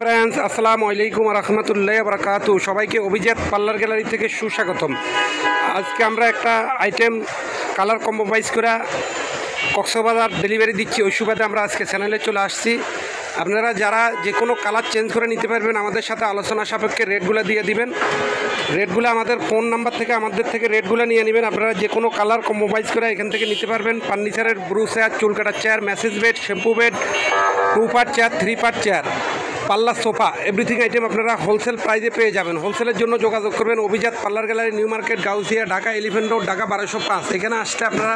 Friends, আসসালামু আলাইকুম রহমতুল্লাহ বরকাতু। সবাইকে অভিজাত পার্লার গ্যালারি থেকে সুস্বাগতম। আজকে আমরা একটা আইটেম কালার কম্প্রোমাইজ করে কক্সবাজার ডেলিভারি দিচ্ছি। ওই সুবাদে আমরা আজকে চ্যানেলে চলে আসছি। আপনারা যারা যে কোনো কালার চেঞ্জ করে নিতে পারবেন, আমাদের সাথে আলোচনা সাপেক্ষে রেটগুলো দিয়ে দিবেন। রেটগুলো আমাদের ফোন নাম্বার থেকে আমাদের থেকে রেটগুলো নিয়ে নেবেন। আপনারা যে কোনো কালার কম্প্রোমাইজ করে এখান থেকে নিতে পারবেন। ফার্নিচারের ব্রু চেয়ার, চুল কাটার chair, massage bed, shampoo bed, 2 part chair, 3 part chair, পাল্লা সোফা, এভরিথিং আইটেম আপনারা হোলসেল প্রাইজে পেয়ে যাবেন। হোলসেলের জন্য যোগাযোগ করবেন অভিজাত parlour gallery, New Market, Gausia, Dhaka Elephant Road, Dhaka 1205। এখানে আসলে আপনারা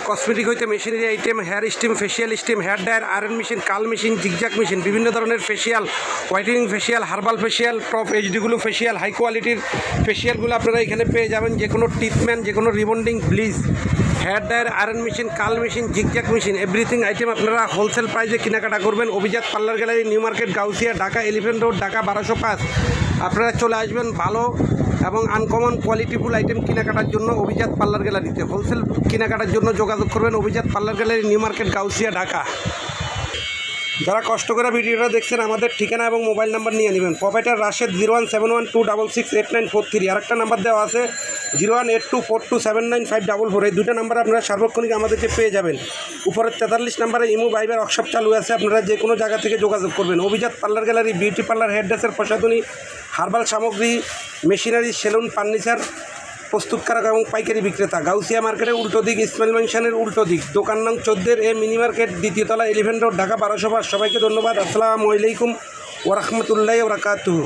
কসমেটিক হইতে machinery item, hair steam, facial steam, hair dryer, iron machine, curl machine, zigzag machine, বিভিন্ন ধরনের facial, whitening facial, herbal facial, top এইচডিগুলো ফেশিয়াল, হাই কোয়ালিটির ফেশিয়ালগুলো আপনারা এখানে পেয়ে যাবেন। যে কোনো ট্রিটমেন্ট, যে কোনো rebonding, bleach, hair dryer, iron machine, curl machine, zigzag machine, everything item আপনারা হোলসেল প্রাইসে কেনাকাটা করবেন। অভিজাত parlour gallery, New Market, Gausia, Dhaka Elephant Road, Dhaka 1205। আপনারা চলে আসবেন ভালো এবং আনকমন কোয়ালিটিফুল আইটেম কেনাকাটার জন্য অভিজাত পার্লার গ্যালারিতে। হোলসেল কেনাকাটার জন্য যোগাযোগ করবেন অভিজাত parlour gallery, New Market, Gausia, Dhaka. যারা কষ্ট করে ভিডিওটা দেখছেন, আমাদের ঠিকানা এবং মোবাইল নাম্বার নিয়ে নেবেন। প্রোপাইটার রাশেদ 01712668943। আরেকটা নাম্বার দেওয়া আছে 01824279544। এই দুটো নাম্বার আপনারা সার্বক্ষণিক আমাদেরকে পেয়ে যাবেন। উপরের 43 নাম্বারে ইমো, ভাইবার, ওয়ার্কশপ চালু আছে। আপনারা যে কোনো জায়গা থেকে যোগাযোগ করবেন। অভিজাত parlour gallery beauty parlour, hair ড্রেসের প্রসাধনী, হার্বাল সামগ্রী, মেশিনারি, সেলুন, ফার্নিচার প্রস্তুতকারক এবং পাইকারি বিক্রেতা। গাউসিয়া মার্কেটের উল্টো দিক, ইসমাইল ম্যানশনের উল্টো দিক, দোকান নং 14 এ, মিনি মার্কেট, দ্বিতীয় তলা, এলিফেন্ট রোড, ঢাকা 1205। সবাইকে ধন্যবাদ। আসসালামু আলাইকুম ওয়া রাহমাতুল্লাহি ওয়া বারাকাতুহু।